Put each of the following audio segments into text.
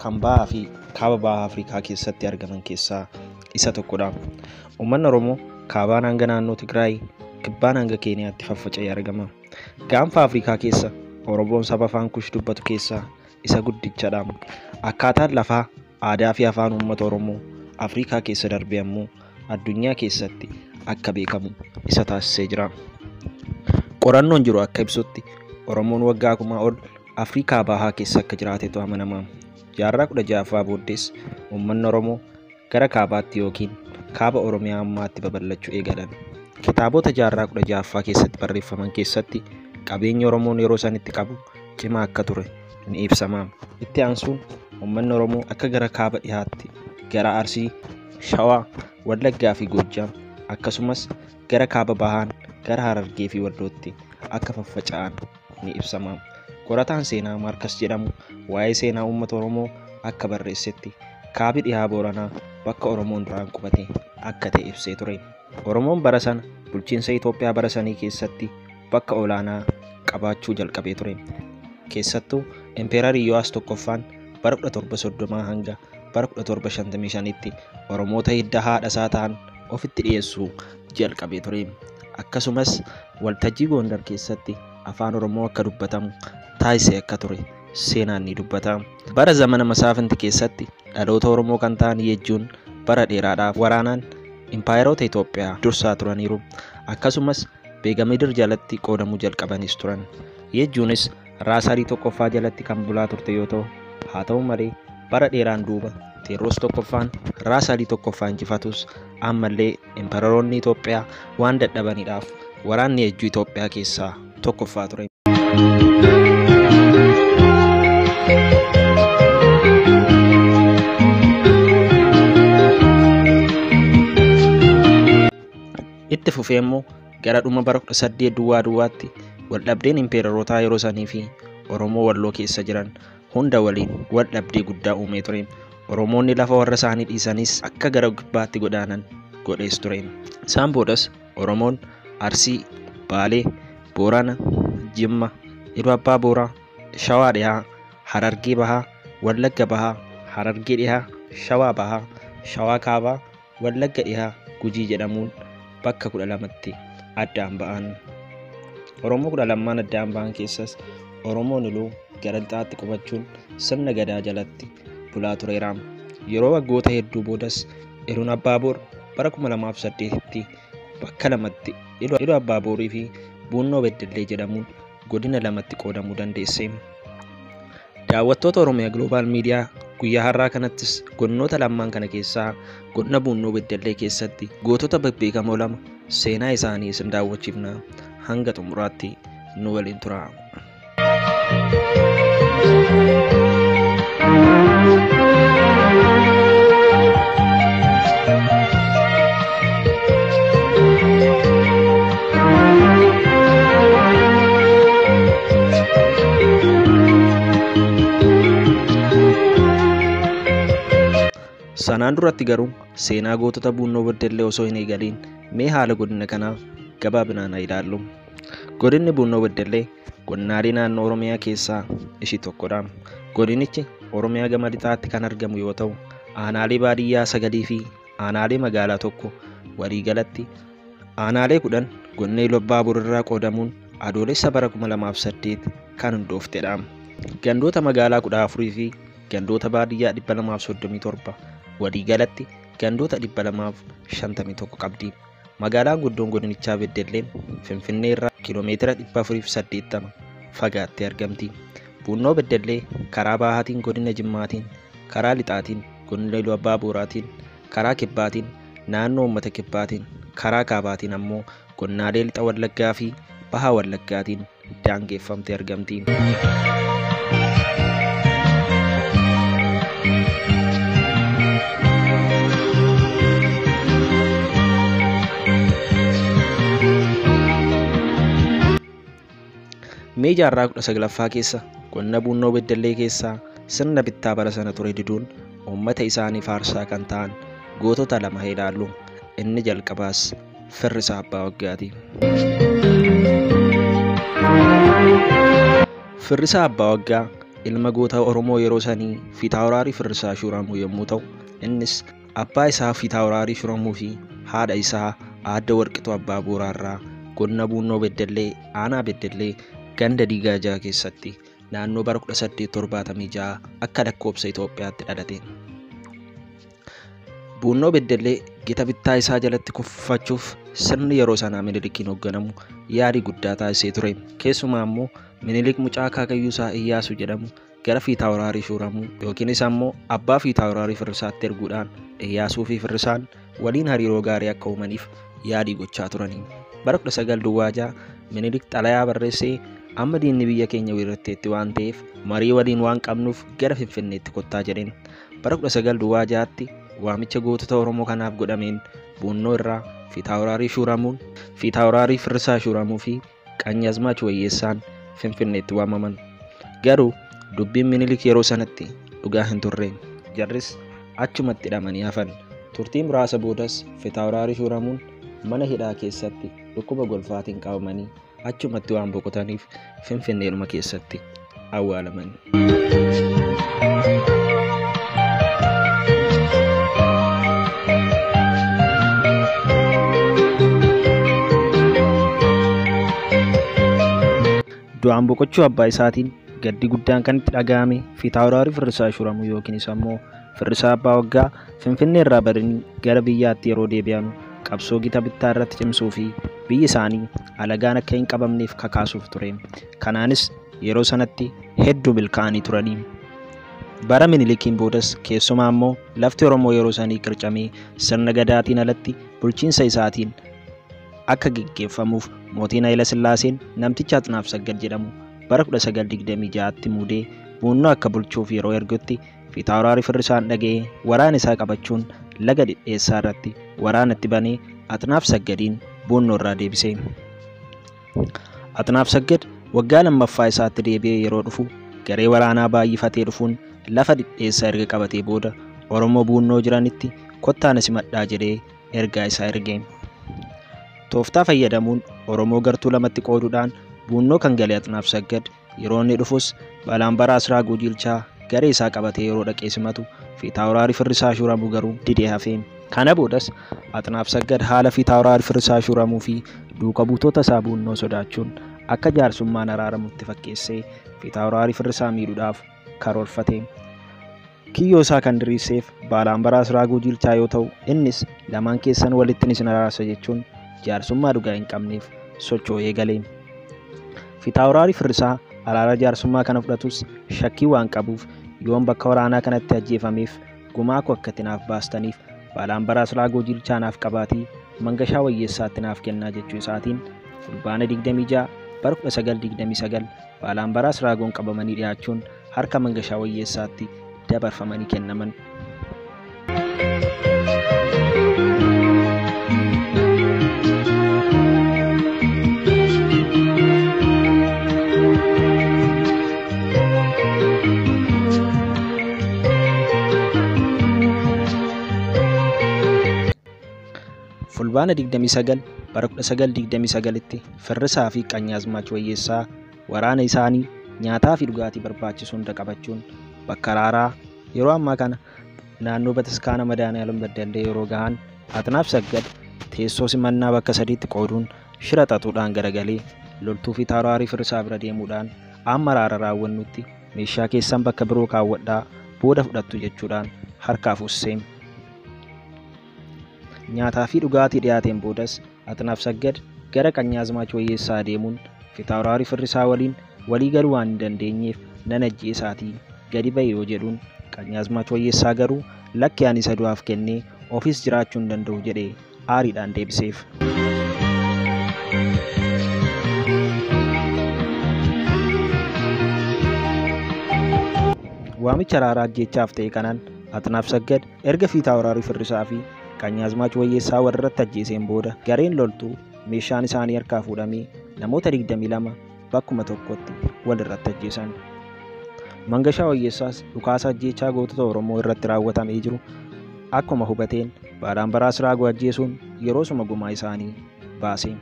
kan bahaa fi kaaba bahaa Afrikaa keessatti argaman keessaa isa tokkodha. Uummanni Oromoo kaabaan hanga naannoo Tigraay, kibbaan hanga Keeniyaatti faffaca'ee argama. Gaanfa Afrikaa keessa Oromoon saba afaan Kush dubbatu keessaa isa guddichadha. Akkaataan lafaa, aadaa fi afaan uummata Oromoo Afrikaa keessa darbee ammoo addunyaa keessatti akka beekamu isa taasisee jira. Qorannoon jiru akka ibsutti Oromoon waggaa 1000 ol Afrikaa bahaa keessa akka jiraatetu amanama. Jaarraa 16ffaa booddees uummanni Oromoo gara kaabaatti yookiin kaaba Oromiyaa ammaatti babal'achuu eegalan. Kitaabota jaarraa 16ffaa keessatti barreeffaman keessatti qabeenyi Oromoon yeroo sanitti qabu cimaa akka ture ni ibsama. Itti aansuun uummanni Oromoo akka gara kaaba dhihaatti, gara Arsii, Shawaa, Wallaggaa fi Goojjam akkasumas gara kaaba bahaan gara Harargee fi Wallootti akka faffaca'an ni ibsama. Qorataan seenaa Maarkas jedhamu waa'ee seenaa uummata Oromoo akka barreessetti kaabi dhihaa Booranaa bakka Oromoon duraan qubate akka ta'e ibsee ture. Oromoon bara sana bulchiinsa Itoophiyaa bara sanii keessatti bakka olaanaa qabaachuu jalqabee ture. Keessattuu Impeerarii Yohaas tokkoffaan bara 1730 hanga bara 1755tti Oromoota hidda haadha isaa ta'an ofitti dhiyeessuu jalqabee ture. Akkasumas waltajjii Gondar keessatti afaan Oromoo akka dubbatamu taasisee akka ture seenaan ni dubbata. Bara zamana Masaafinti keessatti dhaloota Oromoo kan ta'an Yeejjuun bara dheeraadhaaf waraanaan impaayeroota Itoophiyaa dursaa turaniiru. Akkasumas Beegamidir jalatti qoodamuu jalqabanis turan. Yeejjuunis Raasarii tokkoffaa jalatti kan bulaa turte yoo ta'u, haa ta'u malee bara dheeraan duuba Teewodiroos tokkoffaan Raasarii tokkoffaa injifatus ammallee impeereroonni Itoophiyaa waan dadhabaniidhaaf waraanni Yeejjuu Itoophiyaa keessaa tokkoffaa ture. Itti fufee immoo gara dhuma bara 18 duwwaatti waldhabdeen impeererootaa yeroo sanii fi Oromoo Walloo keessa jiran hunda waliin waldhabdee guddaa uumee ture. Oromoonni lafa warra isaanii dhiisanis akka gara kibbaatti godaanan godhees ture. Isaan boodas Oromoon Arsii, Baalee, Boorana, Jimma, Iluu Abbaa Booraa, Shawaa dhihaa, Harargee bahaa, Wallagga bahaa, Harargee dhihaa, Shawaa bahaa, Shawaa kaabaa, Wallagga dhihaa, Gujii jedhamuun bakka 12tti addaan ba'an. Oromoo 12 addaan ba'an keessas Oromoon Iluu gara lixaatti qubachuun sirna Gadaa jalatti bulaa tureera. Yeroo waggoota hedduu boodas Iluun Abbaa Boor bara 2008tti bakka lamatti Iluu Abbaa Boorii fi Buunnoo Beddellee jedhamuun godina lamatti qoodamuu dandeesse. Daawwattoota Oromiyaa Global Media guyyaa har'aa kanattis godinoota lamaan kana keessaa godina Buunnoo Beddellee keessatti gootota bebbeekamoo lama seenaa isaanii isin daawwachiifna. Hanga xumuraatti nu waliin tura. Sanaan duratti garuu seenaa gootota Buunnoo Beddellee osoo hin eegaliin mee haala godina kanaa gabaabinaan ilaallu. Godinni Buunnoo Beddellee godinaalee naannoo Oromiyaa keessaa ishii tokkodha. Godinichi Oromiyaa gama lixaatti kan argamu yoo ta'u, aanaalee baadiyyaa 9 fi aanaalee magaalaa tokko walii galatti aanaalee 10 godina Iluu Abbaa Boor irraa qoodamuun adoolessa bara 2008 kan hundooftedha. Gandoota magaalaa 14 fi gandoota baadiyyaa 237 walii galatti gandoota 251 qabdi. Magaalaan guddoon godinichaa Beddelleen Finfinnee irraa kiiloomeetira 480 fagaattee argamti. Buunnoo Beddellee karaa bahaatiin godina Jimmaatiin, karaa lixaatiin godina Iluu Abbaa Booraatiin, karaa kibbaatiin naannoo uummata kibbaatiin, karaa kaabaatiin ammoo godinaalee lixa Wallaggaa fi bahaa Wallaggaatiin daangeffamtee argamti. Mee jaarraa 19ffaa keessa godina Buunnoo Beddellee keessaa sirna bittaa bara sana ture diduun uummata isaanii faarsaa kan ta'an gootota lama ilaallu. Inni jalqabaas Firrisaa Abbaa Waggaati. Firrisaa Abbaa Waggaa ilma goota Oromoo yeroo sanii Fiitaawuraarii Firrisaa Shuuramuu yommuu ta'u, innis abbaa isaa Fiitaawuraarii Shuuramuu fi haadha isaa Aadde Warqituu Abbaa Booraarraa godina Buunnoo Beddellee aanaa Beddellee ganda Diigaajaa keessatti naannoo bara 1876 akka lakkoobsa Itoophiyaatti dhalate. Buunnoo Beddellee gita bittaa isaa jalatti kuffachuuf sirni yeroo sanaa Minilikiin hoogganamu yaadii guddaa taasisee ture. Keessumaa immoo Minilik mucaa akaakayyuu isaa Iyyaasuu jedhamu gara Fiitaawuraarii Shuuramuu yookiinis ammoo abbaa Fiitaawuraarii Firrisaatti erguudhaan Iyyaasuu fi Firrisaan waliin hariiroo gaarii akka uumaniif yaadii gochaa turanii. Bara 1906 Minilik xalayaa barreessee amma diinni biyya keenya weerarteetti waan ta'eef marii waliin waan qabnuuf gara Finfinneetti kottaa jedheen. Bara 1906tti waamicha gootota Oromoo kanaaf godhameen Buunnoo irraa Fiitaawuraarii Shuuramuun, Fiitaawuraarii Firrisaa Shuuramuu fi Qanyaazmaach Wayyeessaan Finfinneetti waamaman. Garuu dubbiin Minilik yeroo sanatti dhugaa hin turre. Jarris achumatti hidhamanii hafan. Turtii muraasa boodas Fiitaawuraarii Shuuramuun mana hidhaa keessatti dhukkuba golfaatiin qabamanii achumatti waan boqotaniif Finfinneedhuma keessatti awwaalaman. Du'aan boqochuu abbaa isaatiin gaddi guddaan kan itti dhaga'ame Fiitaawuraarii Firrisaa Shuuramuu yookiinis ammoo Firrisaa Abbaa Waggaa Finfinnee irraa badanii gara biyyaatti yeroo deebi'an qabsoo gita bittaa irratti cimsuu fi biyyi isaanii alagaan akka hin qabamneef kakaasuuf ture. Kanaanis yeroo sanatti hedduu milkaa'anii turanii. Bara Minilikiin boodas keessumaa ammoo lafti Oromoo yeroo sanii qircamee sirna gadaatiin alatti bulchiinsa isaatiin akka gaggeeffamuuf mootiin Hayila Sillaaseen namticha Atnaafsaggad jedhamu bara 1926tti muudee Buunnoo akka bulchuuf yeroo ergutti Fiitaawuraarii Firrisaan dhaga'ee waraana isaa qabachuun laga dhidheessaa irratti waraanatti banee Atnaafsaggadiin Buunnoo irraa deebise. Atnaafsaggad waggaa lammaffaa isaatti deebi'ee yeroo dhufu garee waraanaa baay'ifatee dhufuun lafa dhidheessaa erga qabatee booda Oromoo Buunnoo jiranitti kottaan simadhaa jedhee ergaa isaa erge. Tooftaa fayyadamuun Oromoo gartuu lamatti qooduudhaan Buunnoo kan gale Atnaafsaggad yeroo inni dhufus Balambaraas Raaguu Jilchaa garee isaa qabatee yeroo dhaqee simatu Fiitaawuraarii Firrisaa Shuuramuu garuu didee hafe. Kana boodas Atnaafsaggad haala Fiitaawuraarii Firrisaa Shuuramuu fi duuka buutota isaa Buunnoo sodaachuun akka jaarsummaan araaramutti fakkeessee Fiitaawuraarii Firrisaa miidhuudhaaf karoorfate. Kiyyoo isaa kan diriirseef Balambaraas Raaguu Jilchaa yoo ta'u, innis lamaan keessan walitti isin araarsa jechuun jaarsummaa dhugaa hin qabneef socho'ee gale. Fiitaawuraarii Firrisaa araara jaarsummaa kana fudhatus shakkii waan qabuuf yoon bakka waraanaa kanatti ajjeefameef gumaa koo akka naaf baastaniif Balambaraas Raaguu Jilchaa naaf qabaatii Mangashaa Wayyeessaatti naaf kennaa jechuu isaatiin fulbaana 26 bara 1929 Balambaraas Raaguun qabamanii dhiyaachuun harka Mangashaa Wayyeessaatti dabarfamanii kennaman. Fulbaana 29 bara 1929tti Firrisaa fi Qanyaazmaach Wayyeessaa waraana isaanii nyaataa fi dhugaatii barbaachisu hunda qabachuun bakka araaraa yeroo ammaa kana naannoo Bataskaana Madaaniyalam Beddellee yeroo gahan Atnaafsaggad teessoo simannaa bakka sadiitti qooduun shira xaxuudhaan garagalee loltuu Fiitaawuraarii Firrisaa bira deemuudhaan amma araara raawwannutti meeshaa keessan bakka biroo kaawwadhaa booda fudhattu jechuudhaan harkaaf ussee. Nyaataa fi dhugaatii dhiyaateen boodas Atnaafsaggad gara Qanyaazmaach Wayyeessaa deemuun Fiitaawuraarii Firrisaa waliin walii galuu waan hin dandeenyeef nan ajjeesaatii gadi ba'i yoo jedhuun Qanyaazmaach Wayyeessaa garuu lakki ani isa du'aaf kennee ofiis jiraachuu hin danda'u jedhee aariidhaan deebiseef. Waamicha araaraa ajjeechaaf ta'e kanaan Atnaafsaggad erga Fiitaawuraarii Firrisaa fi Qanyaazmaach Wayyeessaa warratti ajjeeseen booda gareen loltuu meeshaan isaanii harkaa fuudhamee namoota 22 bakkuma tokkotti walirratti ajjeesan. Mangashaa Wayyeessaas dhukaasa ajjeechaa gootota Oromoo irratti raawwatamee jiru akkuma hubateen Balambaraas Raaguu ajjeesuun yeroo suma gumaa isaanii baase.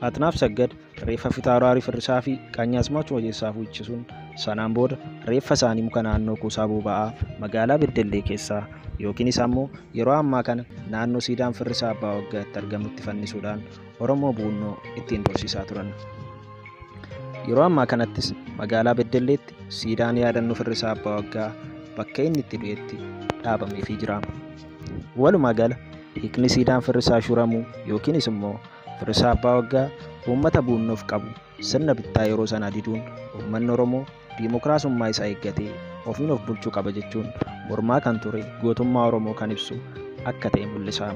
Atnaafsaggad reeffa Fiitaawuraarii Firrisaa fi Qanyaazmaach Wayyeessaa fuuchisuun Sanaan booda reeffa isaanii muka naannoo kuusaa boba'aa magaalaa Beddellee keessaa yookiinis ammoo yeroo ammaa kana naannoo siidaan firrisaa abbaa waggaa itti argamutti fannisuudhaan Oromoo buunnoo ittiin dorsisaa turan. Yeroo ammaa kanattis magaalaa Beddelleetti siidaan yaadannoo firrisaa abbaa waggaa bakka inni itti du'etti dhaabameefii jira. Walumaa gala hiikni siidaan firrisaa shuramuu yookiinis immoo firrisaa abbaa waggaa uummata buunnoof qabu sirna bittaa yeroo sana diduun uummanni Oromoo diimokiraasummaa isaa eeggatee ofiin of bulchuu qaba jechuun mormaa kan ture gootummaa Oromoo kan ibsu akka ta'e mul'isa.